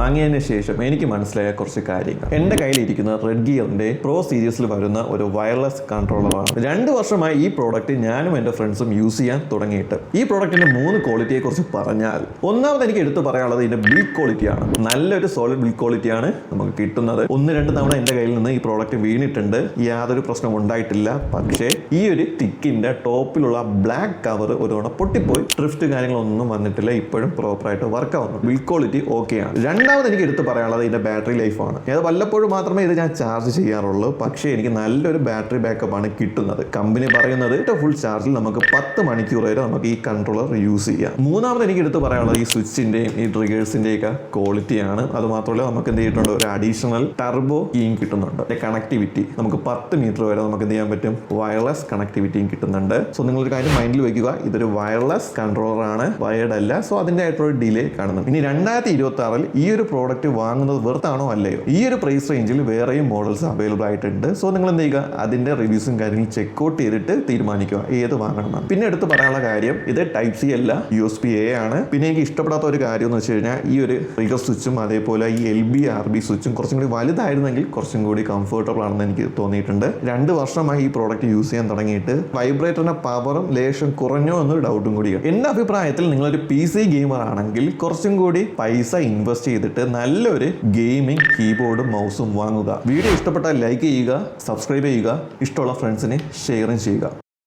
വാങ്ങിയതിന് ശേഷം എനിക്ക് മനസ്സിലായ കുറച്ച് കാര്യങ്ങൾ. എൻ്റെ കയ്യിലിരിക്കുന്ന റെഡ് ഗിയറിന്റെ പ്രോ സീരീസിൽ വരുന്ന ഒരു വയർലെസ് കൺട്രോളറാണ്. 2 വർഷമായി ഈ പ്രോഡക്റ്റ് ഞാനും എൻ്റെ ഫ്രണ്ട്സും യൂസ് ചെയ്യാൻ തുടങ്ങിയിട്ട്. ഈ പ്രോഡക്റ്റിന്റെ 3 ക്വാളിറ്റിയെ കുറിച്ച് പറഞ്ഞാൽ, ഒന്നാമത് എനിക്ക് എടുത്തു പറയാനുള്ളത് ഇതിന്റെ ബിൽഡ് ക്വാളിറ്റിയാണ്. നല്ലൊരു സോളിഡ് ബിൽഡ് ക്വാളിറ്റിയാണ് നമുക്ക് കിട്ടുന്നത്. 1-2 തവണ എൻ്റെ കയ്യിൽ നിന്ന് ഈ പ്രോഡക്റ്റ് വീണിട്ടുണ്ട്, യാതൊരു പ്രശ്നം ഉണ്ടായിട്ടില്ല. പക്ഷേ ഈ ഒരു ടിക്കിന്റെ ടോപ്പിലുള്ള ബ്ലാക്ക് കവർ ഒരു തവണ പൊട്ടിപ്പോയി. ഡ്രിഫ്റ്റ് കാര്യങ്ങളൊന്നും വന്നിട്ടില്ല, ഇപ്പോഴും പ്രോപ്പറായിട്ട് വർക്ക് ആവുന്നു. ബിൽഡ് ക്വാളിറ്റി ഓക്കെയാണ്. രണ്ടാമത് എനിക്ക് എടുത്ത് പറയാനുള്ളത് ഇതിന്റെ ബാറ്ററി ലൈഫാണ്. അത് വല്ലപ്പോഴും മാത്രമേ ഇത് ഞാൻ ചാർജ് ചെയ്യാറുള്ളൂ, പക്ഷേ എനിക്ക് നല്ലൊരു ബാറ്ററി ബാക്കപ്പ് ആണ് കിട്ടുന്നത്. കമ്പനി പറയുന്നത് ഫുൾ ചാർജിൽ നമുക്ക് 10 മണിക്കൂർ വരെ നമുക്ക് ഈ കൺട്രോളർ യൂസ് ചെയ്യാം. മൂന്നാമത് എനിക്ക് എടുത്ത് പറയാനുള്ളത് ഈ സ്വിച്ചിന്റെയും ഈ ട്രിഗേഴ്സിന്റെയും ഒക്കെ ക്വാളിറ്റിയാണ്. അത് മാത്രമല്ല നമുക്ക് എന്ത് ചെയ്തിട്ടുണ്ട്, ഒരു അഡീഷണൽ ടർബോ കീയും കിട്ടുന്നുണ്ട്. കണക്ടിവിറ്റി നമുക്ക് 10 മീറ്റർ വരെ നമുക്ക് എന്ത് ചെയ്യാൻ പറ്റും, വയർലെസ് കണക്ടിവിറ്റിയും കിട്ടുന്നുണ്ട്. സോ നിങ്ങളൊരു കാര്യം മൈൻഡിൽ വെക്കുക, ഇതൊരു വയർലെസ് കൺട്രോളർ ആണ്, വയർഡ് അല്ല. സോ അതിന്റെ ആയിട്ടുള്ള ഡിലേ കാണുന്നുണ്ട്. ഇനി 2026 ഈ ഒരു പ്രോഡക്റ്റ് വാങ്ങുന്നത് വെറുതാണോ അല്ലയോ? ഈ ഒരു പ്രൈസ് റേഞ്ചിൽ വേറെയും മോഡൽസ് അവൈലബിൾ ആയിട്ടുണ്ട്. സോ നിങ്ങൾ എന്ത് ചെയ്യുക, അതിന്റെ റിവ്യൂസും കാര്യങ്ങളും ചെക്ക്ഔട്ട് ചെയ്തിട്ട് തീരുമാനിക്കുക ഏത് വാങ്ങണമെന്ന്. പിന്നെ എടുത്ത് പറയാനുള്ള കാര്യം, ഇത് ടൈപ്പ് സി അല്ല, USB-A ആണ്. പിന്നെ എനിക്ക് ഇഷ്ടപ്പെടാത്ത ഒരു കാര്യം എന്ന് വെച്ച് കഴിഞ്ഞാൽ ഈ ഒരു ട്രിഗർ സ്വിച്ചും അതേപോലെ ഈ LB-RB സ്വിച്ചും കുറച്ചും കൂടി വലുതായിരുന്നെങ്കിൽ കുറച്ചും കൂടി കംഫർട്ടബിൾ ആണെന്ന് എനിക്ക് തോന്നിയിട്ടുണ്ട്. 2 വർഷമായി ഈ പ്രോഡക്റ്റ് യൂസ് ചെയ്യാൻ തുടങ്ങിയിട്ട് വൈബ്രേറ്ററിന്റെ പവറും ലേശം കുറഞ്ഞോ എന്നൊരു ഡൗട്ടും കൂടിയാണ്. എൻ്റെ അഭിപ്രായത്തിൽ നിങ്ങളൊരു PC ഗെയിമർ ആണെങ്കിൽ കുറച്ചും കൂടി പൈസ ഇൻവെസ്റ്റ് ചെയ്തിട്ട് നല്ലൊരു ഗെയിമിംഗ് കീബോർഡും മൗസും വാങ്ങുക. വീഡിയോ ഇഷ്ടപ്പെട്ടാൽ ലൈക്ക് ചെയ്യുക, സബ്സ്ക്രൈബ് ചെയ്യുക, ഇഷ്ടമുള്ള ഫ്രണ്ട്സിന് ഷെയറും ചെയ്യുക.